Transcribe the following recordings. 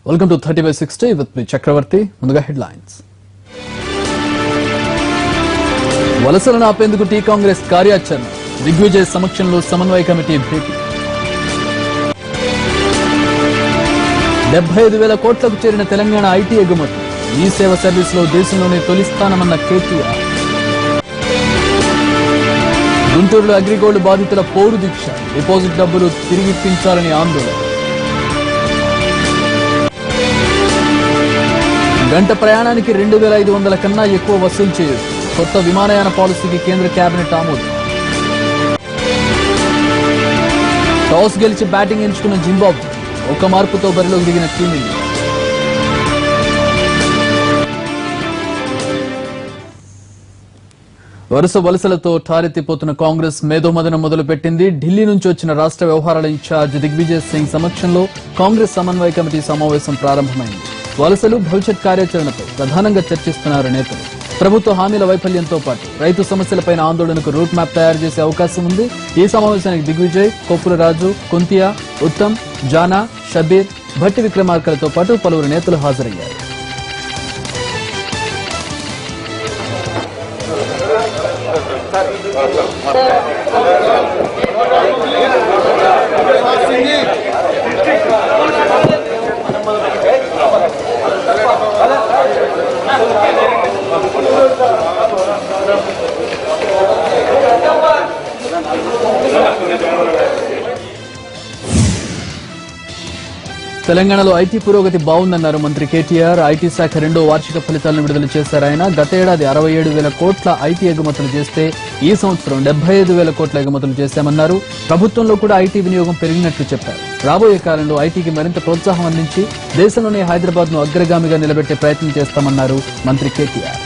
Welcome to 30/60 with me Chakravarti. ముందుగా headlines. వలసలను ఆపేందుకు tea Congress కార్యాచరణ. దిగ్విజయ్ సమక్షంలో సమన్వయ కమిటీ భేటీ. 75,000 కోట్లకు చేరిన తెలంగాణ ఐటీ ఎగుమతి. ఈ సేవ సర్వీస్ లో దేశంలోనే తొలి స్థానమన్న కేటీఆర్. గుంటూరులో అగ్రిగోల్డ్ బాధితుల పోరు దీక్ష. డిపాజిట్ డబ్బులు తిరిగిప్పించాలని ఆందోళన. గంట ప్రయాణానికి 2,500 కన్నా ఎక్కువ వసూలు చేయదు. కొత్త విమానయాన పాలసీకి కేంద్ర కేబినెట్ ఆమోదం. టాస్ గెలిచి బ్యాటింగ్ ఎంచుకున్న జింబాబ్వే. ఒక మార్పుతో బరిలోకి దిగిన టీమిండియా. వరుస వలసలతో ఠారెత్తిపోతున్న కాంగ్రెస్ మేధోమదనం మొదలుపెట్టింది. ఢిల్లీ నుంచి వచ్చిన రాష్ట్ర వ్యవహారాల ఇన్ఛార్జ్ దిగ్విజయ్ సింగ్ సమక్షంలో కాంగ్రెస్ సమన్వయ కమిటీ సమావేశం ప్రారంభమైంది. వలసలు భవిష్యత్ కార్యాచరణపై ప్రధానంగా చర్చిస్తున్నారు నేతలు. ప్రభుత్వ హామీల వైఫల్యంతో పాటు రైతు సమస్యలపై ఆందోళనకు రూట్ మ్యాప్ తయారు చేసే అవకాశం ఉంది. ఈ సమావేశానికి దిగ్విజయ్, కొప్పుల రాజు, కుంతియా, ఉత్తమ్, జానా, షబీర్, భట్టి విక్రమార్కలతో పాటు పలువురు నేతలు హాజరయ్యారు. తెలంగాణలో ఐటీ పురోగతి బాగుందన్నారు మంత్రి కేటీఆర్. ఐటీ శాఖ 2వ వార్షిక ఫలితాలను విడుదల చేశారు ఆయన. గత ఏడాది 67,000 కోట్ల ఐటీ ఎగుమతులు చేస్తే ఈ సంవత్సరం 75,000 కోట్ల ఎగుమతులు చేశామన్నారు. ప్రభుత్వంలో కూడా ఐటీ వినియోగం పెరిగినట్లు చెప్పారు. రాబోయే కాలంలో ఐటీకి మరింత ప్రోత్సాహం అందించి దేశంలోనే హైదరాబాద్ ను అగ్రగామిగా నిలబెట్టే ప్రయత్నం చేస్తామన్నారు మంత్రి KTR.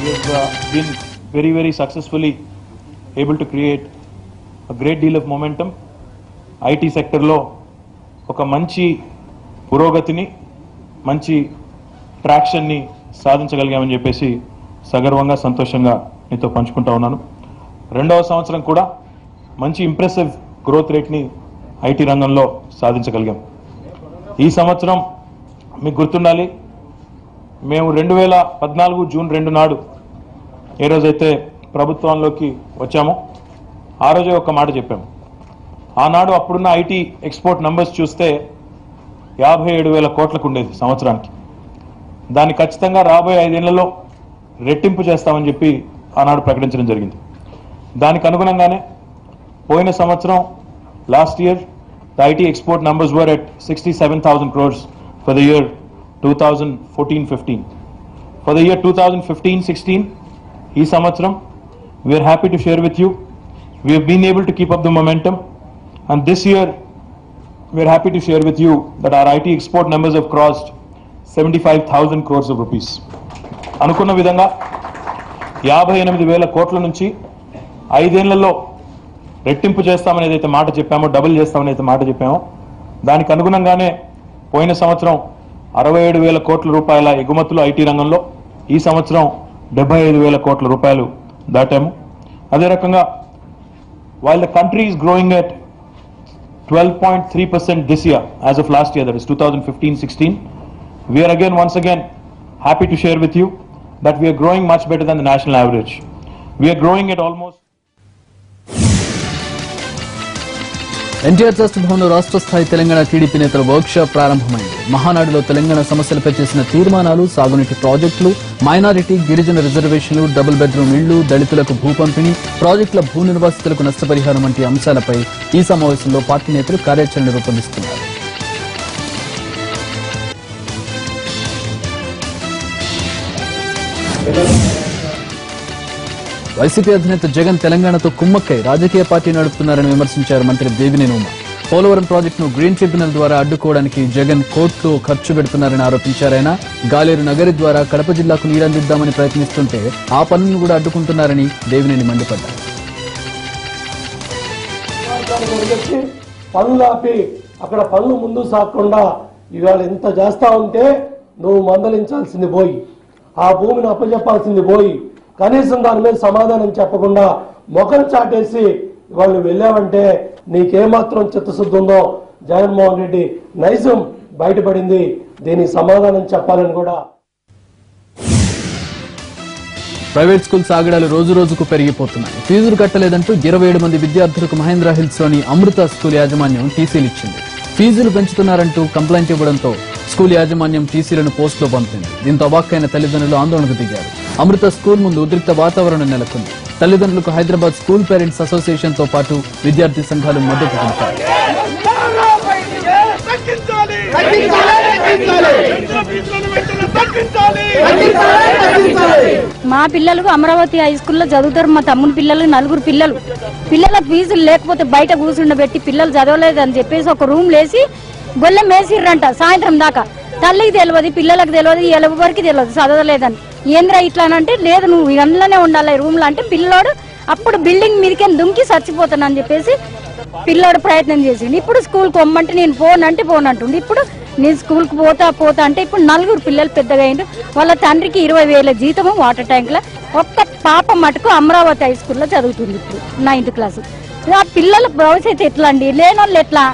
We have been very successfully able to create a great deal of momentum. IT sector lo oka manchi purogati manchi traction ni sadhinchagaligam cheppesi sagarvanga santoshanga meeto panchukunta unnanu. రెండవ సంవత్సరం కూడా మంచి ఇంప్రెసివ్ గ్రోత్ రేట్ ని IT రంగంలో సాధించగలిగాం. ఈ సంవత్సరం మీకు గుర్తుండాలి, మేము 2014 జూన్ 2 నాడు ఏ రోజైతే ప్రభుత్వంలోకి వచ్చామో ఆ రోజే ఒక మాట చెప్పాము. ఆనాడు అప్పుడున్న ఐటీ ఎక్స్పోర్ట్ నంబర్స్ చూస్తే 57,000 కోట్లకు ఉండేది సంవత్సరానికి. దాన్ని ఖచ్చితంగా రాబోయే 5 ఏళ్లలో రెట్టింపు చేస్తామని చెప్పి ఆనాడు ప్రకటించడం జరిగింది. దానికి అనుగుణంగానే పోయిన సంవత్సరం last year the IT export numbers were at 67,000 crores for the year 2014-15. For the year 2015-16, ఈ సంవత్సరం we are happy to share with you we have been able to keep up the momentum, and this year we are happy to share with you that our IT export numbers have crossed 75,000 crores of rupees. అనుకున్న విధంగా 58,000 కోట్ల నుంచి 5 ఏళ్లలో రెట్టింపు చేస్తామని ఏదైతే మాట చెప్పామో, డబుల్ చేస్తామని అయితే మాట చెప్పామో, దానికి అనుగుణంగానే పోయిన సంవత్సరం 67,000 కోట్ల రూపాయల ఎగుమతులు ఐటీ రంగంలో, ఈ సంవత్సరం 75,000 కోట్ల రూపాయలు దాటాము. అదే రకంగా while the country is growing at 12.3% this year as of last year, that is 2015-16, we are once again happy to share with you that we are growing much better than the national average. We are growing at almost NTR trust భవన్లో రాష్ట్ర స్థాయి Telangana TDP నేతల work shop ప్రారంభమైంది. మహానాడులో తెలంగాణ సమస్యలపై చేసిన తీర్మానాలు, సాగునీటి ప్రాజెక్టులు, మైనారిటీ గిరిజన రిజర్వేషన్లు, డబుల్ బెడ్రూమ్ ఇళ్లు, దళితులకు భూ పంపిణీ, ప్రాజెక్టుల భూ నిర్వాసితులకు నష్టపరిహారం వంటి అంశాలపై ఈ సమావేశంలో పార్టీ నేతలు కార్యాచరణ రూపొందిస్తున్నారు. వైసీపీ అధినేత జగన్ తెలంగాణతో కుమ్మక్కై రాజకీయ పార్టీ నడుపుతున్నారని విమర్శించారు మంత్రి దేవినేని ఉమ. పోలవరం ప్రాజెక్టును గ్రీన్ ట్రిబ్యునల్ ద్వారా అడ్డుకోవడానికి జగన్ కోట్లు ఖర్చు పెడుతున్నారని ఆరోపించారాయన. గాలేరు నగరి ద్వారా కడప జిల్లాకు నీరందిద్దామని ప్రయత్నిస్తుంటే ఆ పనులను కూడా అడ్డుకుంటున్నారని దేవినేని మండిపడ్డారు. పనులాపి అక్కడ పనులు ముందు సాగకుండా ఇవాళ ఎంత చేస్తా ఉంటే నువ్వు మందలించాల్సింది పోయి ఆ భూమిని అప్పచెప్పాల్సింది పోయి కనీసం దాని మీద సమాధానం చెప్పకుండా ముఖం చాటేసి వాళ్ళు వెళ్ళావంటే నీకేమాత్రం చిత్తశుద్ధి ఉందో జగన్మోహన్ రెడ్డి నైజం బయటపడింది. దీనికి సమాధానం చెప్పాలని కూడా. ప్రైవేట్ స్కూల్స్ ఆగడాలు రోజు రోజుకు పెరిగిపోతున్నాయి. ఫీజులు కట్టలేదంటూ 27 మంది విద్యార్థులకు మహేంద్ర హిల్స్ లోని అమృత స్కూల్ యాజమాన్యం టీసీలు ఇచ్చింది. ఫీజులు పెంచుతున్నారంటూ కంప్లైంట్ ఇవ్వడంతో స్కూల్ యాజమాన్యం టీసీలను పోస్టులో పంపింది. దీంతో అవాక్కైన తల్లిదండ్రులు ఆందోళనకు దిగారు. అమృత స్కూల్ ముందు ఉద్రిక్త వాతావరణం నెలకొంది. తల్లిదండ్రులకు హైదరాబాద్ స్కూల్ పేరెంట్స్ అసోసియేషన్ తో పాటు విద్యార్థి సంఘాలు మద్దతు తెలిపారు. మా పిల్లలకు అమరావతి హై స్కూల్లో చదువుతారు. మా తమ్ముని పిల్లలు 4 పిల్లల ఫీజులు లేకపోతే బయట కూర్చుండబెట్టి పిల్లలు చదవలేదని చెప్పేసి ఒక రూమ్ లేసి గొల్లెం వేసిర్రంట సాయంత్రం దాకా. తల్లికి తెలియదు, పిల్లలకు తెలియదు, ఎవరికి తెలియదు చదవలేదని. ఏంద్రా ఇట్లా అంటే లేదు నువ్వు అందులోనే ఉండాలి రూమ్ లో అంటే పిల్లోడు అప్పుడు బిల్డింగ్ మీదకే దుంకి చచ్చిపోతానని చెప్పేసి పిల్లోడు ప్రయత్నం చేసిండు. ఇప్పుడు స్కూల్కి పొమ్మంటే నేను పోనంటే పోనంటుండే. ఇప్పుడు నేను స్కూల్కి పోతా అంటే ఇప్పుడు 4 పిల్లలు పెద్దగా అయిండు. వాళ్ళ తండ్రికి 20,000 జీతము వాటర్ ట్యాంక్ లో. ఒక్క పాప మటుకు అమరావతి హై స్కూల్లో చదువుతుంది ఇప్పుడు 9th క్లాసు. ఆ పిల్లల భవిష్యత్తు ఎట్లా అండి? లేనోళ్ళు ఎట్లా,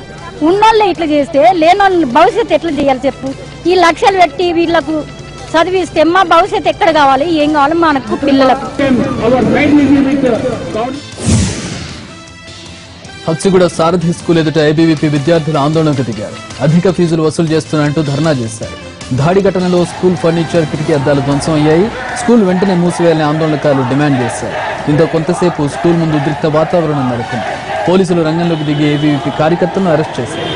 ఉన్నోళ్ళే ఇట్లా చేస్తే లేనోళ్ళు భవిష్యత్తు ఎట్లా చేయాలి చెప్పు? ఈ లక్షలు పెట్టి వీళ్ళకు చదివిస్తే మా భవిష్యత్తు ఎక్కడ కావాలి, ఏం కావాలి మనకు పిల్లలకు? హత్సిగూడ సారథి స్కూల్ ఎదుట ఏబీవీపీ విద్యార్థులు ఆందోళనకు దిగారు. అధిక ఫీజులు వసూలు చేస్తున్నట్టు ధర్నా చేశారు. దాడి ఘటనలో స్కూల్ ఫర్నిచర్, కిటికీ అద్దాలు ధ్వంసం అయ్యాయి. స్కూల్ వెంటనే మూసివేయాలని ఆందోళనకారులు డిమాండ్ చేశారు. దీంతో కొంతసేపు స్కూల్ ముందు ఉద్రిక్త వాతావరణం నెలకొంది. పోలీసులు రంగంలోకి దిగి ఏబీవీపీ కార్యకర్తలను అరెస్ట్ చేశారు.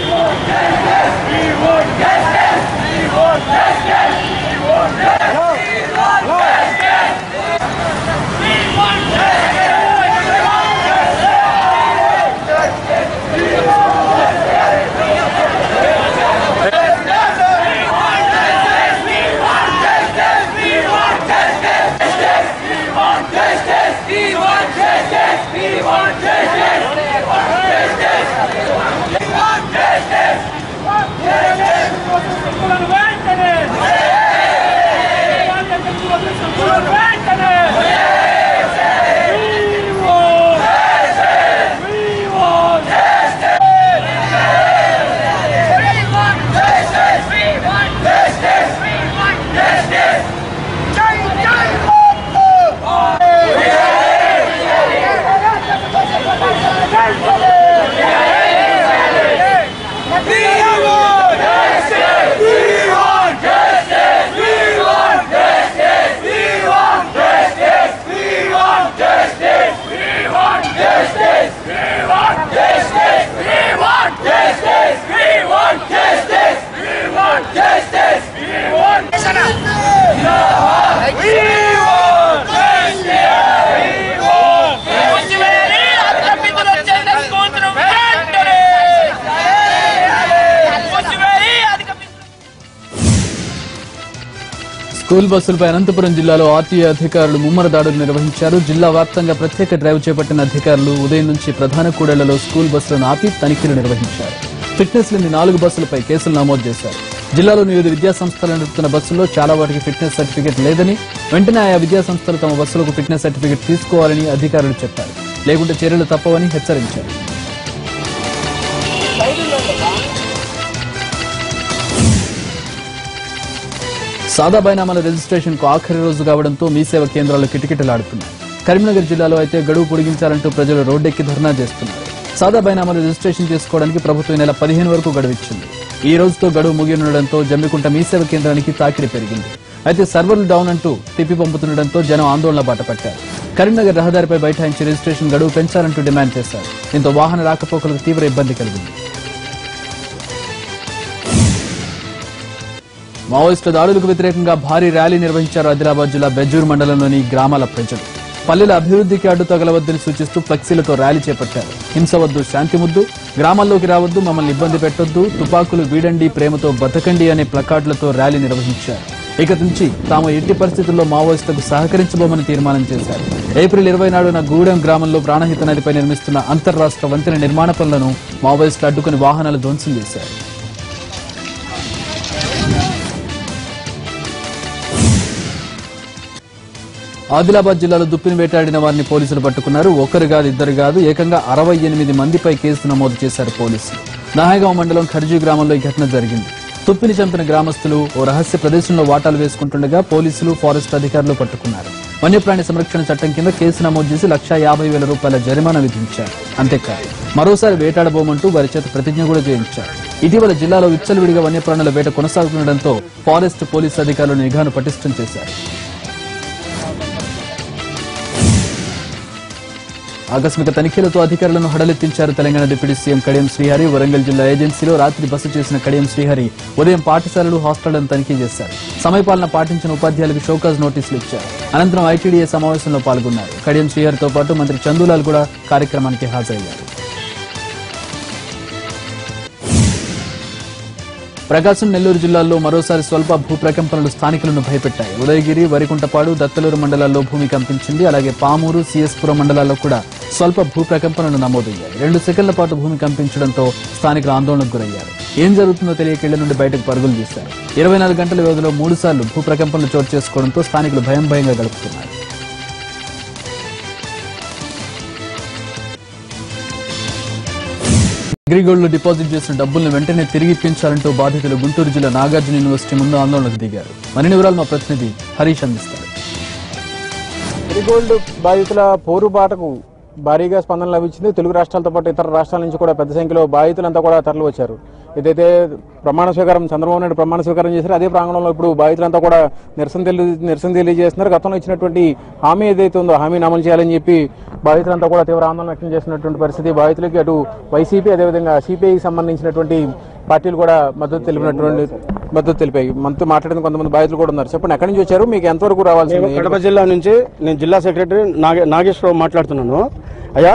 స్కూల్ బస్సులపై అనంతపురం జిల్లాలో ఆర్టీఏ అధికారులు ముమ్మర దాడులు నిర్వహించారు. జిల్లా వ్యాప్తంగా ప్రత్యేక డ్రైవ్ చేపట్టిన అధికారులు ఉదయం నుంచి ప్రధాన కూడళ్లలో స్కూల్ బస్సులను ఆపి తనిఖీలు నిర్వహించారు. ఫిట్నెస్ లేని 4 బస్సులపై కేసులు నమోదు చేశారు. జిల్లాలోని 5 విద్యాసంస్థలు నడుపుతున్న బస్సుల్లో చాలా వాటికి ఫిట్నెస్ సర్టిఫికెట్ లేదని, వెంటనే ఆయా విద్యాసంస్థలు తమ బస్సులకు ఫిట్నెస్ సర్టిఫికెట్ తీసుకోవాలని అధికారులు చెప్పారు. లేకుంటే చర్యలు తప్పవని హెచ్చరించారు. సాదా బైనామాల రిజిస్ట్రేషన్ కు ఆఖరి రోజు కావడంతో మీ సేవ కేంద్రాలు కిటకిటలాడుతున్నాయి. కరీంనగర్ జిల్లాలో అయితే గడువు పొడిగించాలంటూ ప్రజలు రోడ్డెక్కి ధర్నా చేస్తున్నారు. సాదా బైనామాలు రిజిస్ట్రేషన్ చేసుకోవడానికి ప్రభుత్వం నెల 15 వరకు గడువు ఇచ్చింది. ఈ రోజుతో గడువు ముగియనుండడంతో జమ్మికుంట మీ సేవ కేంద్రానికి తాకిడి పెరిగింది. అయితే సర్వర్లు డౌన్ అంటూ తిప్పి పంపుతుండటంతో జనం ఆందోళన బాటపట్టారు. కరీంనగర్ రహదారిపై బైఠాయించి రిజిస్ట్రేషన్ గడువు పెంచాలంటూ డిమాండ్ చేశారు. దీంతో వాహన రాకపోకలకు తీవ్ర ఇబ్బంది కలిగింది. మావోయిస్టుల దాడులకు వ్యతిరేకంగా భారీ ర్యాలీ నిర్వహించారు ఆదిలాబాద్ జిల్లా బెజ్జూర్ మండలంలోని గ్రామాల ప్రజలు. పల్లెల అభివృద్ధికి అడ్డు తగలవద్దని సూచిస్తూ ఫ్లెక్సీలతో ర్యాలీ చేపట్టారు. హింస వద్దు, శాంతి ముద్దు, గ్రామాల్లోకి రావద్దు, మమ్మల్ని ఇబ్బంది పెట్టొద్దు, తుపాకులు వీడండి, ప్రేమతో బతకండి అనే ప్లకార్డులతో ర్యాలీ నిర్వహించారు. ఇక నుంచి తాము ఎట్టి పరిస్థితుల్లో మావోయిస్టులకు సహకరించబోమని తీర్మానం చేశారు. ఏప్రిల్ 20 నాడున గూడెం గ్రామంలో ప్రాణహిత నదిపై నిర్మిస్తున్న అంతర్రాష్ట్ర వంతెన నిర్మాణ పనులను మావోయిస్టులు అడ్డుకుని వాహనాలు ధ్వంసం చేశారు. ఆదిలాబాద్ జిల్లాలో దుప్పిని వేటాడిన వారిని పోలీసులు పట్టుకున్నారు. ఒకరు కాదు, ఇద్దరు కాదు, ఏకంగా 68 మందిపై కేసు నమోదు చేశారు పోలీసులు. నాయగావ్ మండలం ఖర్జీ గ్రామంలో ఈ ఘటన జరిగింది. తుప్పిని చంపిన గ్రామస్తులు ఓ రహస్య ప్రదేశంలో వాటాలు వేసుకుంటుండగా పోలీసులు, ఫారెస్ట్ అధికారులు పట్టుకున్నారు. వన్యప్రాణి సంరక్షణ చట్టం కింద కేసు నమోదు చేసి ₹150,000 జరిమానా విధించారు. అంతేకాదు మరోసారి వేటాడబోమంటూ వారి చేత ప్రతిజ్ఞ కూడా చేయించారు. ఇటీవల జిల్లాలో విచ్చలవిడిగా వన్యప్రాణుల వేట కొనసాగుతుండటంతో ఫారెస్ట్, పోలీసు అధికారులు నిఘాను పటిష్టం చేశారు. ఆకస్మిక తనిఖీలతో అధికారులను హడలెత్తించారు తెలంగాణ డిప్యూటీ సీఎం కడియం శ్రీహరి. వరంగల్ జిల్లా ఏజెన్సీలో రాత్రి బస చేసిన కడియం శ్రీహరి ఉదయం పాఠశాలలు, హాస్టళ్లను తనిఖీ చేశారు. సమయపాలన పాటించిన ఉపాధ్యాయులకు షోకాజ్ నోటీసులు ఇచ్చారు. అనంతరం ఐటీడీఏ సమావేశంలో పాల్గొన్నారు. కడియం శ్రీహరితో పాటు మంత్రి చందూలాల్ కూడా కార్యక్రమానికి హాజరయ్యారు. ప్రకాశం, నెల్లూరు జిల్లాల్లో మరోసారి స్వల్ప భూ ప్రకంపనలు స్థానికులను భయపెట్టాయి. ఉదయగిరి, వరికుంటపాడు, దత్తలూరు మండలాల్లో భూమి కంపించింది. అలాగే పామూరు, సిఎస్పురం మండలాల్లో కూడా స్వల్ప భూ ప్రకంపనలు నమోదయ్యాయి. 2 సెకండ్ల పాటు భూమి కంపించడంతో స్థానికులు ఆందోళనకు గురయ్యారు. ఏం జరుగుతుందో తెలియక ఇళ్ల నుండి బయటకు పరుగులు తీశారు. 24 గంటల వ్యవధిలో 3 సార్లు భూ ప్రకంపనలు చోటు చేసుకోవడంతో స్థానికులు భయంగా గడుపుతున్నారు. అగ్రిగోల్డ్ లో డిపాజిట్ చేసిన డబ్బులను వెంటనే తిరిగి ఇప్పించాలంటూ బాధితులు గుంటూరు జిల్లా నాగార్జున యూనివర్సిటీ ముందు ఆందోళనకు దిగారు. మరిన్ని వివరాలు మా ప్రతినిధి హరీష్ అందిస్తారు. అగ్రిగోల్డ్ బాధితుల పోరుబాటకు భారీగా స్పందన లభించింది. తెలుగు రాష్ట్రాలతో పాటు ఇతర రాష్ట్రాల నుంచి కూడా పెద్ద సంఖ్యలో బాధితులంతా కూడా తరలి వచ్చారు. ఏదైతే చంద్రబాబు నాయుడు ప్రమాణ స్వీకారం చేశారో అదే ప్రాంగణంలో ఇప్పుడు బాధితులంతా కూడా నిరసన తెలియజేస్తున్నారు. గతంలో ఇచ్చినటువంటి హామీ ఏదైతే ఉందో హామీని అమలు చేయాలని చెప్పి బాధితులంతా కూడా తీవ్ర ఆందోళన వ్యక్తం చేస్తున్నటువంటి పరిస్థితి. బాధితులకి అటు వైసీపీ, అదేవిధంగా సిపిఐకి సంబంధించినటువంటి పార్టీలు కూడా మద్దతు తెలిపాయి. మనతో మాట్లాడిన కొంతమంది బాధితులు కూడా ఉన్నారు. చెప్పండి, ఎక్కడి నుంచి వచ్చారు, మీకు ఎంతవరకు రావాల్సింది? కడప జిల్లా నుంచి నేను జిల్లా సెక్రటరీ నాగేశ్వరరావు మాట్లాడుతున్నాను. అయ్యా,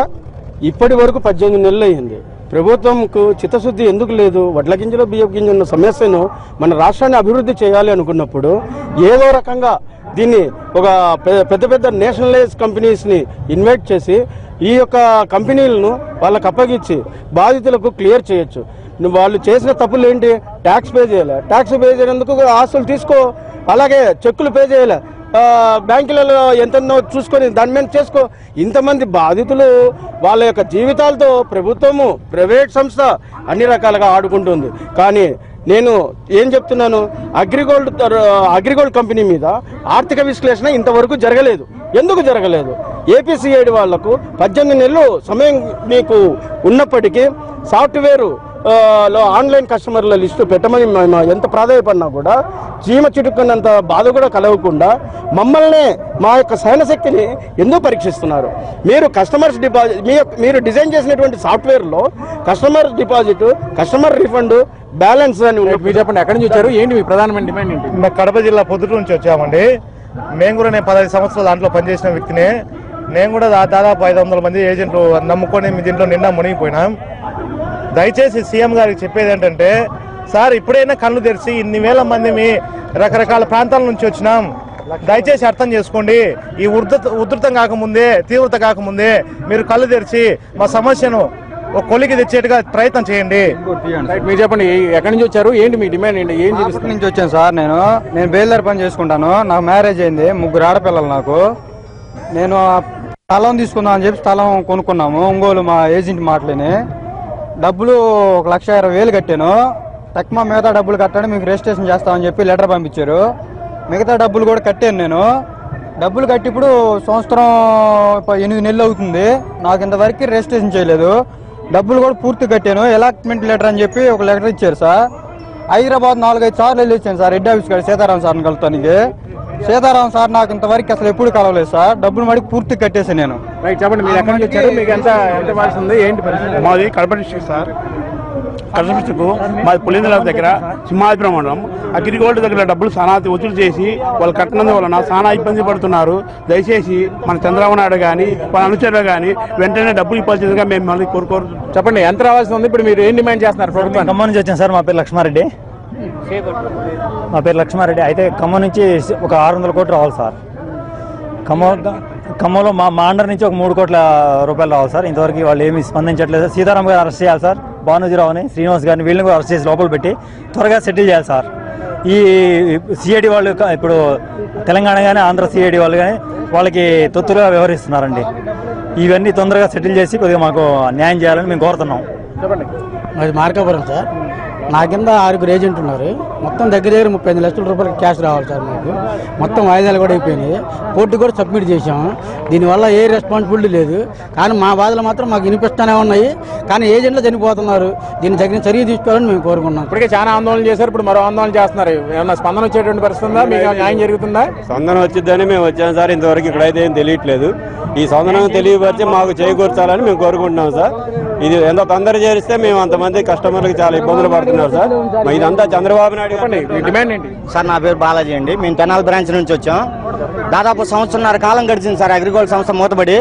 ఇప్పటి వరకు 18 నెలలు అయింది. ప్రభుత్వంకు చిత్తశుద్ధి ఎందుకు లేదు? వడ్ల గింజలు, బియ్యపు గింజల సమస్యను మన రాష్ట్రాన్ని అభివృద్ధి చేయాలి అనుకున్నప్పుడు ఏదో రకంగా దీన్ని ఒక పెద్ద నేషనలైజ్ కంపెనీస్ని ఇన్వైట్ చేసి ఈ యొక్క కంపెనీలను వాళ్ళకు అప్పగించి బాధితులకు క్లియర్ చేయొచ్చు. వాళ్ళు చేసిన తప్పులు ఏంటి? ట్యాక్స్ పే చేయలే. ట్యాక్స్ పే చేయనందుకు ఆస్తులు తీసుకో, అలాగే చెక్కులు పే చేయలే, బ్యాంకులలో ఎంతెన్నో చూసుకొని దాని మీద చేసుకో. ఇంతమంది బాధితులు వాళ్ళ యొక్క జీవితాలతో ప్రభుత్వము, ప్రైవేట్ సంస్థ అన్ని రకాలుగా ఆడుకుంటుంది. కానీ నేను ఏం చెప్తున్నాను, అగ్రిగోల్డ్ కంపెనీ మీద ఆర్థిక విశ్లేషణ ఇంతవరకు జరగలేదు. ఎందుకు జరగలేదు? ఏపీసీఐడి వాళ్లకు 18 నెలలు సమయం మీకు ఉన్నప్పటికీ సాఫ్ట్వేర్ లో ఆన్లైన్ కస్టమర్ల లిస్టు పెట్టమని ఎంత ప్రాధాన్యపడినా కూడా చీమ చిటుక్కున్నంత బాధ కూడా కలగకుండా మమ్మల్ని, మా యొక్క సహనశక్తిని ఎందుకు పరీక్షిస్తున్నారు? మీరు కస్టమర్స్ డిపాజిట్, మీరు డిజైన్ చేసినటువంటి సాఫ్ట్వేర్లో customer deposit, customer refund, balance అని మీరు చెప్పండి, ఎక్కడి నుంచి వచ్చారు, ఏంటి మీ ప్రధానమైన డిమాండ్ ఏంటి? మేము కడప జిల్లా పొద్దుటూరు నుంచి వచ్చామండి. మేము కూడా, నేను 15 సంవత్సరాలు దాంట్లో పనిచేసిన వ్యక్తిని. నేను కూడా దాదాపు 500 మంది ఏజెంట్లు నమ్ముకొని దీంట్లో నిండా మునిగిపోయినాం. దయచేసి సీఎం గారికి చెప్పేది ఏంటంటే, సార్ ఇప్పుడైనా కళ్ళు తెరిచి ఇన్ని వేల మంది మీ రకరకాల ప్రాంతాల నుంచి వచ్చినాం, దయచేసి అర్థం చేసుకోండి. ఈ ఉధృతం కాకముందే, తీవ్రత కాకముందే మీరు కళ్ళు తెరిచి మా సమస్యను ఒక కొలికి తెచ్చేట్టుగా ప్రయత్నం చేయండి. మీరు చెప్పండి, ఎక్కడి నుంచి వచ్చారు, ఏంటి మీ డిమాండ్ ఏంటి? ఏం నుంచి వచ్చాను సార్? నేను బేల్దారి పని చేసుకుంటాను. నాకు మ్యారేజ్ అయింది, 3 ఆడపిల్లలు నాకు. నేను స్థలం తీసుకుందాం అని చెప్పి స్థలం కొనుక్కున్నాము. ఒంగోలు మా ఏజెంట్ మాటలేని డబ్బులు 1,20,000 కట్టాను. తక్కువ మిగతా డబ్బులు కట్టాను, మీకు రిజిస్ట్రేషన్ చేస్తామని చెప్పి లెటర్ పంపించారు. మిగతా డబ్బులు కూడా కట్టాను. నేను డబ్బులు కట్టి ఇప్పుడు సంవత్సరం 8 నెలలు అవుతుంది. నాకు ఇంతవరకు రిజిస్ట్రేషన్ చేయలేదు. డబ్బులు కూడా పూర్తి కట్టాను. అలాట్మెంట్ లెటర్ అని చెప్పి ఒక లెటర్ ఇచ్చారు సార్. హైదరాబాద్ 4-5 సార్లు వెళ్ళి వచ్చాను సార్, హెడ్ ఆఫీస్ కాడ సీతారాం సార్ని కలుతానికి. సీతారాం సార్ నాకు ఇంతవరకు అసలు ఎప్పుడు కలవలేదు సార్. డబ్బులు మడికి పూర్తి కట్టేసాను నేను. చెప్పండి, మీరు ఎక్కడి నుంచి వచ్చారు, మీకు ఎంత వస్తుంది, ఏంటి పరిస్థితి? మాది Kadapa district sir. Kadapa district మాది పులిందల దగ్గర సింహాద్రి మండలం. అగ్రిగోల్డ్ దగ్గర డబ్బులు చాలా వసూలు చేసి వాళ్ళు కట్టినందు వలన చాలా ఇబ్బంది పడుతున్నారు. దయచేసి మన చంద్రబాబు నాయుడు కానీ వాళ్ళ అనుచరులు కానీ వెంటనే డబ్బులు ఇవ్వాల్సిందిగా మేము మళ్ళీ కోరుకోరు. చెప్పండి, ఎంత రావాల్సి ఉంది? ఇప్పుడు మీరు ఏం డిమాండ్ చేస్తున్నారు ప్రభుత్వం? ఖమ్మం నుంచి వచ్చాను సార్. మా పేరు లక్ష్మారెడ్డి. అయితే ఖమ్మం నుంచి ఒక 600 కోట్లు రావాలి సార్. ఖమ్మంలో మా అండర్ నుంచి ఒక 3 కోట్ల రూపాయలు రావాలి సార్. ఇంతవరకు వాళ్ళు ఏమి స్పందించట్లేదు. సీతారాం గారు అరెస్ట్ చేయాలి సార్. భానుజీరావుని, శ్రీనివాస్ గారిని, వీళ్ళని కూడా అరెస్ట్ చేసి లోపల పెట్టి త్వరగా సెటిల్ చేయాలి సార్. ఈ సిఐడి వాళ్ళు ఇప్పుడు తెలంగాణ కానీ ఆంధ్ర సిఐడి వాళ్ళు కానీ వాళ్ళకి తొత్తులుగా వ్యవహరిస్తున్నారండి. ఇవన్నీ తొందరగా సెటిల్ చేసి కొద్దిగా మాకు న్యాయం చేయాలని మేము కోరుతున్నాం. అది మార్కాపురం సార్. నా కింద 6 ఏజెంట్ ఉన్నారు. మొత్తం దగ్గర 35 లక్షల రూపాయలు క్యాష్ రావాలి సార్. మాకు మొత్తం వాయిదాలు కూడా అయిపోయినాయి. కోర్టు కూడా సబ్మిట్ చేసాము. దీనివల్ల ఏ రెస్పాన్సిబిలిటీ లేదు. కానీ మా బాధలు మాత్రం మాకు వినిపిస్తూనే ఉన్నాయి. కానీ ఏజెంట్లు చనిపోతున్నారు. దీన్ని తగిన చర్య తీసుకోవాలని మేము కోరుకున్నాం. ఇప్పటికే చాలా ఆందోళన చేశారు, ఇప్పుడు మరో ఆందోళన చేస్తున్నారు. ఏమన్నా స్పందన వచ్చేటువంటి పరిస్థితి ఉందా? మీకు న్యాయం జరుగుతుందా? స్పందన వచ్చిద్దని మేము వచ్చాం సార్. ఇంతవరకు ఇక్కడైతే ఏం తెలియట్లేదు. ఈ స్పందన తెలియపరిచి మాకు చేకూర్చాలని మేము కోరుకుంటున్నాం సార్. ఇది ఎంత తొందర చేస్తే మేము అంతమంది కస్టమర్లకు చాలా ఇబ్బందులు పడుతున్నారు సార్. ఇదంతా చంద్రబాబు నాయుడు డిమాండ్ ఏంటి సార్? నా పేరు బాలాజీ అండి. మేము తెనాలి బ్రాంచ్ నుంచి వచ్చాం. దాదాపు 1.5 కాలం గడిచింది సార్ అగ్రికల్చర్ సంస్థ మూతబడి.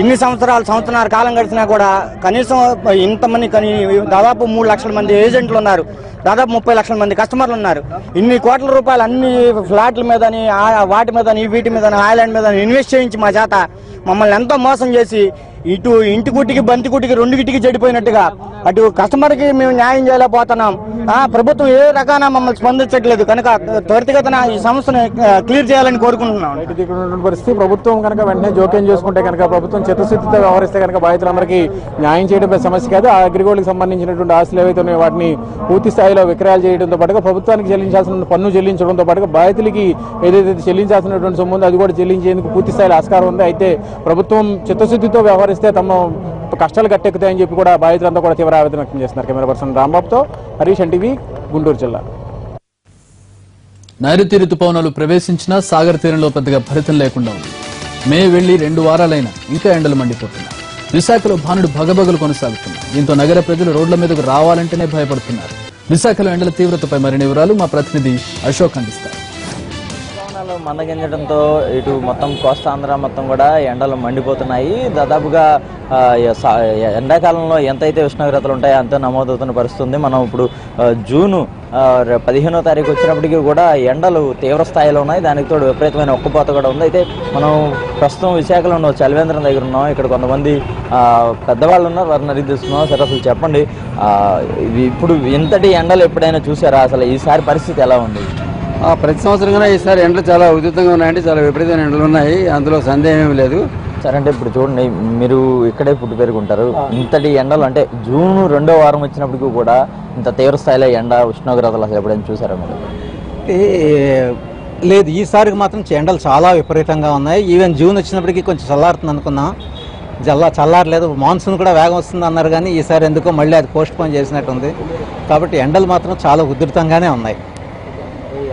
ఇన్ని సంవత్సరాల కాలం గడిచినా కూడా కనీసం ఇంతమంది దాదాపు 3 లక్షల మంది ఏజెంట్లు ఉన్నారు. దాదాపు 30 లక్షల మంది కస్టమర్లు ఉన్నారు. ఇన్ని కోట్ల రూపాయలు అన్ని ఫ్లాట్ల మీదని వాటి మీదని వీటి మీదని ఐలాండ్ మీద ఇన్వెస్ట్ చేయించి మా చేత మమ్మల్ని ఎంతో మోసం చేసి ఇటు ఇంటి గుట్టికి బంతి గుట్టికి 2 గిటికి చెడిపోయినట్టుగా అటు కస్టమర్కి మేము న్యాయం చేయలేకపోతున్నాం. ప్రభుత్వం ఏ రకాన మమ్మల్ని స్పందించట్లేదు. కనుక త్వరితగతిన ఈ సమస్యను క్లియర్ చేయాలని కోరుకుంటున్నాం. పరిస్థితి ప్రభుత్వం కనుక వెంటనే జోక్యం చేసుకుంటే కనుక, ప్రభుత్వం చిత్తశుద్ధితో వ్యవహరిస్తే కనుక బాధితులందరికీ న్యాయం చేయడం సమస్య కాదు. ఆ అగ్రిగోల్డ్కి సంబంధించినటువంటి ఆస్తులు ఏవైతే ఉన్నాయో వాటిని పూర్తి స్థాయిలో విక్రయాలు చేయడంతో పాటుగా ప్రభుత్వానికి చెల్లించాల్సిన పన్ను చెల్లించడంతో పాటుగా బాధితులకి ఏదైతే చెల్లించాల్సినటువంటి సొమ్ము ఉందో అది కూడా చెల్లించేందుకు పూర్తి స్థాయిలో ఆస్కారం ఉంది. అయితే ప్రభుత్వం చిత్తశుద్ధితో వ్యవహరిస్తే తమ కష్టాలు గట్టెక్కుతాయని చెప్పి కూడా బాధితులంతా కూడా తీవ్ర ఆవేదన వ్యక్తం చేస్తున్నారు. కెమెరా పర్సన్ రాంబాబుతో హరీష్ ఎన్టీవీ, గుంటూరు జిల్లా. నైరుతి రుతుపవనాలు ప్రవేశించినా సాగర్ తీరంలో పెద్దగా ఫలితం లేకుండా ఉంది. మే వెళ్లి 2 వారాలైనా ఇంకా ఎండలు మండిపోతున్నాయి. విశాఖలో భానుడు భగభగలు కొనసాగుతున్నాయి. దీంతో నగర ప్రజలు రోడ్ల మీదకు రావాలంటేనే భయపడుతున్నారు. విశాఖలో ఎండల తీవ్రతపై మరిన్ని వివరాలు మా ప్రతినిధి అశోక్ అందిస్తారు. మందగించడంతో ఇటు మొత్తం కోస్తాంధ్ర మొత్తం కూడా ఎండలు మండిపోతున్నాయి. దాదాపుగా ఎండాకాలంలో ఎంతైతే ఉష్ణోగ్రతలు ఉంటాయో అంతే నమోదవుతున్న పరిస్థితుంది. మనం ఇప్పుడు జూను 15వ తారీఖు వచ్చినప్పటికీ కూడా ఎండలు తీవ్ర స్థాయిలో ఉన్నాయి. దానికి తోడు విపరీతమైన ఉక్కపోత కూడా ఉంది. అయితే మనం ప్రస్తుతం విశాఖలో ఉన్న చలివేంద్రం దగ్గర ఉన్నాం. ఇక్కడ కొంతమంది పెద్దవాళ్ళు ఉన్నారు, వారిని అడిగి తెలుస్తున్నాం. సరే, అసలు చెప్పండి, ఇప్పుడు ఇంతటి ఎండలు ఎప్పుడైనా చూసారా? అసలు ఈసారి పరిస్థితి ఎలా ఉంది? ప్రతి సంవత్సరం కూడా ఈసారి ఎండలు చాలా ఉధృతంగా ఉన్నాయండి. చాలా విపరీతమైన ఎండలు ఉన్నాయి, అందులో సందేహం ఏమీ లేదు. సరే, అంటే ఇప్పుడు చూడండి, మీరు ఇక్కడే పుట్టి పెరుగుంటారు. ఇంతటి ఎండలు అంటే జూన్ 2వ వారం వచ్చినప్పటికీ కూడా ఇంత తీవ్ర స్థాయిలో ఎండ ఉష్ణోగ్రతలు అసలు ఎప్పుడైనా చూసారా మీరు? లేదు, ఈసారికి మాత్రం ఎండలు చాలా విపరీతంగా ఉన్నాయి. ఈవెన్ జూన్ వచ్చినప్పటికీ కొంచెం చల్లారుతుంది అనుకున్నాం, చల్లారలేదు. మాన్సూన్ కూడా వేగం వస్తుంది అన్నారు, కానీ ఈసారి ఎందుకో మళ్ళీ అది పోస్ట్ పోన్ చేసినట్టుంది. కాబట్టి ఎండలు మాత్రం చాలా ఉధృతంగానే ఉన్నాయి.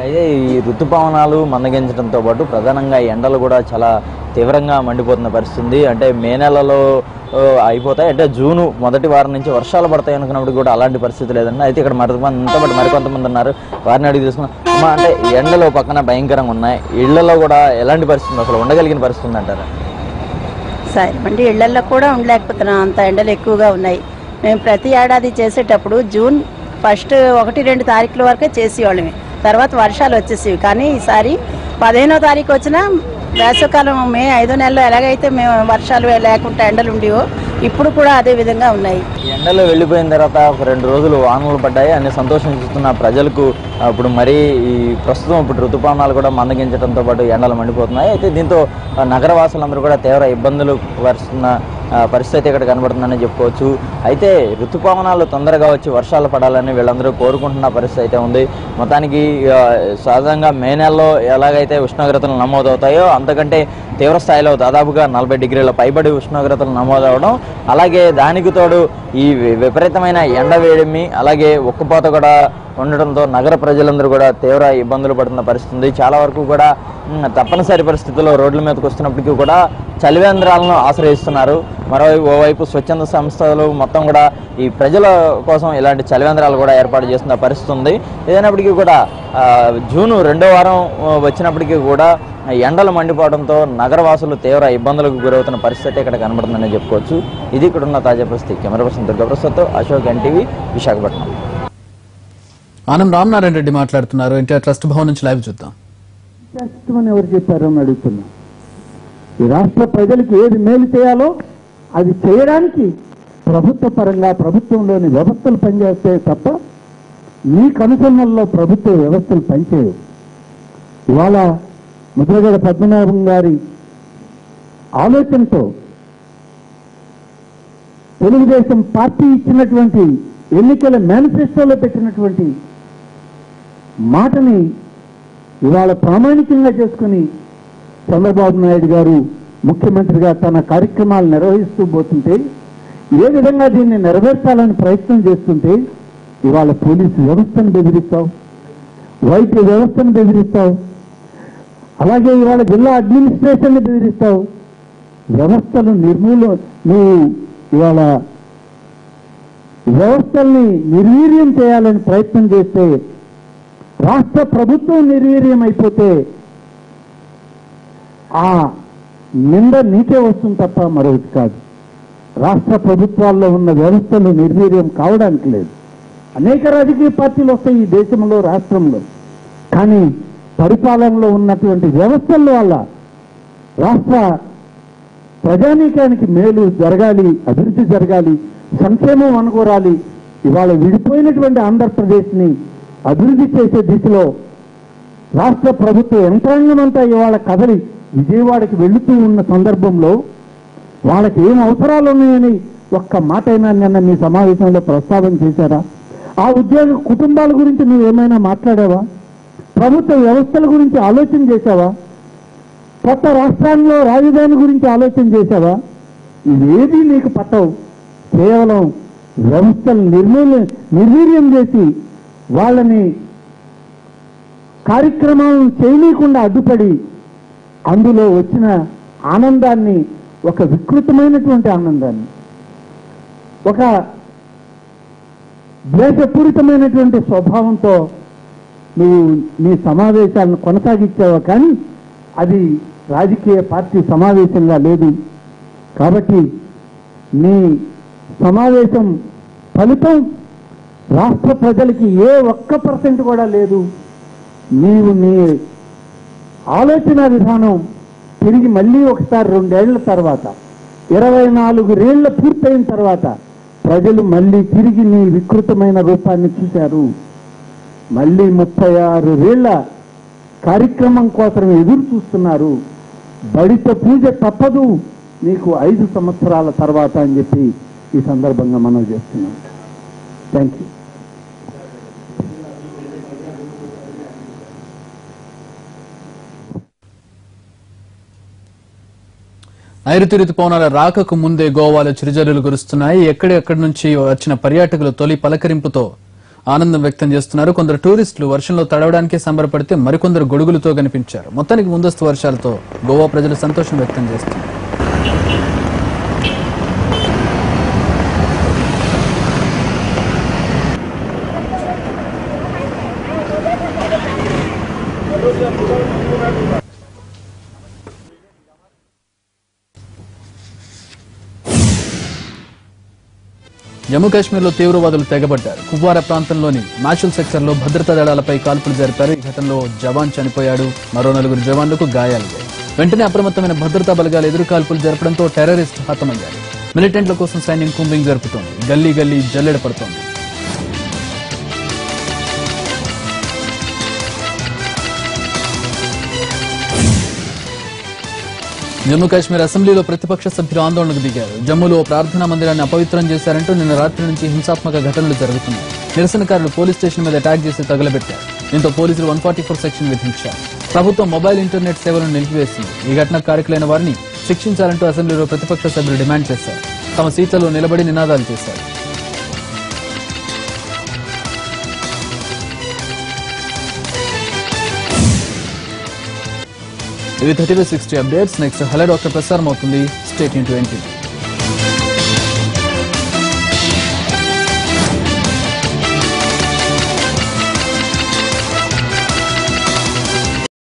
అయితే ఈ ఋతుపవనాలు మందగించడంతో పాటు ప్రధానంగా ఎండలు కూడా చాలా తీవ్రంగా మండిపోతున్న పరిస్థితి. అంటే మే నెలలో అయిపోతాయి, అంటే జూను మొదటి వారం నుంచి వర్షాలు పడతాయి అనుకున్నప్పుడు కూడా అలాంటి పరిస్థితి లేదండి. అయితే ఇక్కడ మరికొంతమంది ఉన్నారు, వారిని అడిగి తీసుకున్నాం. అంటే ఎండలు పక్కన భయంకరంగా ఉన్నాయి, ఇళ్లలో కూడా ఎలాంటి పరిస్థితి, అసలు ఉండగలిగిన పరిస్థితి అంటారా? సరే అండి, ఇళ్లలో కూడా ఉండలేకపోతున్నాం, అంత ఎండలు ఎక్కువగా ఉన్నాయి. మేము ప్రతి ఏడాది చేసేటప్పుడు జూన్ 1, 1, 2 తారీఖుల వరకే చేసేవాళ్ళమే. తర్వాత వర్షాలు వచ్చేసేవి. కానీ ఈసారి 15వ తారీఖు వచ్చిన వేసవకాలం మే 5వ నెలలో ఎలాగైతే మేము వర్షాలు లేకుండా ఎండలు ఉండేవో ఇప్పుడు కూడా అదే విధంగా ఉన్నాయి. ఎండలు వెళ్ళిపోయిన తర్వాత ఒక 2 రోజులు వానలు పడ్డాయి అని సంతోషిస్తున్న ప్రజలకు ఇప్పుడు మరి ఈ ప్రస్తుతం ఇప్పుడు ఋతుపవనాలు కూడా మందగించడంతో పాటు ఎండలు మండిపోతున్నాయి. అయితే దీంతో నగరవాసులందరూ కూడా తీవ్ర ఇబ్బందులు పరుస్తున్న పరిస్థితి ఇక్కడ కనబడుతుందని చెప్పుకోవచ్చు. అయితే ఋతుపవనాలు తొందరగా వచ్చి వర్షాలు పడాలని వీళ్ళందరూ కోరుకుంటున్న పరిస్థితి అయితే ఉంది. మొత్తానికి సహజంగా మే నెలలో ఎలాగైతే ఉష్ణోగ్రతలు నమోదవుతాయో అంతకంటే తీవ్ర స్థాయిలో దాదాపుగా 40 డిగ్రీల పైబడి ఉష్ణోగ్రతలు నమోదవడం, అలాగే దానికి తోడు ఈ విపరీతమైన ఎండవేడిమి అలాగే ఉక్కపోత కూడా ఉండడంతో నగర ప్రజలందరూ కూడా తీవ్ర ఇబ్బందులు పడుతున్న పరిస్థితి. చాలా వరకు కూడా తప్పనిసరి పరిస్థితుల్లో రోడ్ల మీదకి వస్తున్నప్పటికీ కూడా చలివేంద్రాలను ఆశ్రయిస్తున్నారు. ఓవైపు స్వచ్ఛంద సంస్థలు మొత్తం కూడా ఈ ప్రజల కోసం ఇలాంటి చలివేంద్రాలు కూడా ఏర్పాటు చేస్తున్న పరిస్థితి ఉంది. ఏదైనప్పటికీ కూడా జూన్ 2వ వారం వచ్చినప్పటికీ కూడా ఎండలు మండిపోవడంతో నగరవాసులు తీవ్ర ఇబ్బందులకు గురవుతున్న పరిస్థితి ఇక్కడ కనబడుతుందని చెప్పుకోవచ్చు. ఇది ఇక్కడ ఉన్న తాజా పరిస్థితి. కెమెరా పర్సన్ దుర్గాప్రసాద్తో అశోక్, ఎన్టీవీ, విశాఖపట్నం. ఆనం రామనారాయణ రెడ్డి మాట్లాడుతున్నారు. ఎన్టీఆర్ ట్రస్ట్ భవన్ నుంచి లైవ్ చూద్దాం. అని ఎవరు చెప్పారో అని అడుగుతున్నా. ఈ రాష్ట్ర ప్రజలకు ఏది మేలు చేయాలో అది చేయడానికి ప్రభుత్వ పరంగా ప్రభుత్వంలోని వ్యవస్థలు పనిచేస్తే తప్ప మీ కనుసన్నల్లో ప్రభుత్వ వ్యవస్థలు పనిచేయవు. ఇవాళ ముద్రగడ పద్మనాభం గారి ఆలోచనతో తెలుగుదేశం పార్టీ ఇచ్చినటువంటి ఎన్నికల మేనిఫెస్టోలో పెట్టినటువంటి మాటని ఇవాళ ప్రామాణికంగా చేసుకుని చంద్రబాబు నాయుడు గారు ముఖ్యమంత్రిగా తన కార్యక్రమాలు నిర్వహిస్తూ పోతుంటే, ఏ విధంగా దీన్ని నెరవేర్చాలని ప్రయత్నం చేస్తుంటే ఇవాళ పోలీసు వ్యవస్థను బెదిరిస్తావు, వైద్య వ్యవస్థను బెదిరిస్తావు, అలాగే ఇవాళ జిల్లా అడ్మినిస్ట్రేషన్ని బెదిరిస్తావు. వ్యవస్థలు నువ్వు ఇవాళ వ్యవస్థల్ని నిర్వీర్యం చేయాలని ప్రయత్నం చేస్తే, రాష్ట్ర ప్రభుత్వం నిర్వీర్యం అయిపోతే ఆ నింద నీకే వస్తుంది తప్ప మరొకటి కాదు. రాష్ట్ర ప్రభుత్వాల్లో ఉన్న వ్యవస్థలు నిర్వీర్యం కావడానికి లేదు. అనేక రాజకీయ పార్టీలు వస్తాయి ఈ దేశంలో, రాష్ట్రంలో. కానీ పరిపాలనలో ఉన్నటువంటి వ్యవస్థల వల్ల రాష్ట్ర ప్రజానీకానికి మేలు జరగాలి, అభివృద్ధి జరగాలి, సంక్షేమం అనుకోరాలి. ఇవాళ విడిపోయినటువంటి ఆంధ్రప్రదేశ్ని అభివృద్ధి చేసే దిశలో రాష్ట్ర ప్రభుత్వ యంత్రాంగం అంతా ఇవాళ కదలి విజయవాడకి వెళుతూ ఉన్న సందర్భంలో వాళ్ళకి ఏం అవసరాలు ఉన్నాయని ఒక్క మాట అయినా నిన్న మీ సమావేశంలో ప్రస్తావన చేశారా? ఆ ఉద్యోగ కుటుంబాల గురించి నువ్వేమైనా మాట్లాడావా? ప్రభుత్వ వ్యవస్థల గురించి ఆలోచన చేశావా? కొత్త రాష్ట్రాల్లో రాజధాని గురించి ఆలోచన చేశావా? ఇవేది నీకు పట్టవు. కేవలం వ్యవస్థలు నిర్వీర్యం చేసి వాళ్ళని కార్యక్రమాలను చేయనీయకుండా అడ్డుపడి అందులో వచ్చిన ఆనందాన్ని, ఒక వికృతమైనటువంటి ఆనందాన్ని, ఒక ద్వేషపూరితమైనటువంటి స్వభావంతో నువ్వు నీ సమావేశాలను కొనసాగించావా, కానీ అది రాజకీయ పార్టీ సమావేశంగా లేదు. కాబట్టి నీ సమావేశం ఫలితం రాష్ట్ర ప్రజలకి ఏ 1% కూడా లేదు. నీవు నీ ఆలోచన విధానం తిరిగి మళ్ళీ ఒకసారి 2 ఏళ్ల తర్వాత, 24 ఏళ్ల పూర్తయిన తర్వాత ప్రజలు మళ్ళీ తిరిగి నీ వికృతమైన రూపాన్ని చూశారు. మళ్ళీ 36 ఏళ్ల కార్యక్రమం కోసం ఎదురు చూస్తున్నారు. బడిత పూజ తప్పదు నీకు 5 సంవత్సరాల తర్వాత అని చెప్పి ఈ సందర్భంగా మనం చేస్తున్నాం. Thank you. నైరుతి రుతుపవనాల రాకకు ముందే గోవాలో చిరుజల్లులు కురుస్తున్నాయి. ఎక్కడెక్కడి నుంచి వచ్చిన పర్యాటకులు తొలి పలకరింపుతో ఆనందం వ్యక్తం చేస్తున్నారు. కొందరు టూరిస్టులు వర్షంలో తడవడానికే సంబరపడితే మరికొందరు గొడుగులతో కనిపించారు. మొత్తానికి ముందస్తు వర్షాలతో గోవా ప్రజలు సంతోషం వ్యక్తం చేస్తున్నారు. జమ్మూ కాశ్మీర్లో తీవ్రవాదులు తెగబడ్డారు. కుప్వారా ప్రాంతంలోని మాషుల్ సెక్టర్లో భద్రతా దళాలపై కాల్పులు జరిపారు. ఈ ఘటనలో జవాన్ చనిపోయాడు, మరో 4 జవాన్లకు గాయాలయ్యాయి. వెంటనే అప్రమత్తమైన భద్రతా బలగాలు ఎదురు కాల్పులు జరపడంతో టెర్రరిస్ట్ హతమయ్యారు. మిలిటెంట్ల కోసం సైన్యం కూంబింగ్ జరుపుతోంది. గల్లీ గల్లీ జల్లెడ పడుతోంది. జమ్మూ కాశ్మీర్ అసెంబ్లీలో ప్రతిపక్ష సభ్యులు ఆందోళనకు దిగారు. జమ్మూలో ప్రార్థనా మందిరాన్ని అపవిత్రం చేశారంటూ నిన్న రాత్రి నుంచి హింసాత్మక ఘటనలు జరుగుతున్నాయి. నిరసనకారులు పోలీస్ స్టేషన్ మీద అటాక్ చేసి తగలబెట్టారు. దీంతో పోలీసులు 144 సెక్షన్ విధించారు. ప్రభుత్వం మొబైల్ ఇంటర్నెట్ సేవలను నిలిపివేసింది. ఈ ఘటన కారకులైన వారిని శిక్షించాలంటూ అసెంబ్లీలో ప్రతిపక్ష సభ్యులు డిమాండ్ చేశారు. తమ సీట్లలో నిలబడి నినాదాలు చేశారు. ఇది 30 to 60 updates. Next hello doctor ప్రసారం అవుతుంది. Stay tune to NTV.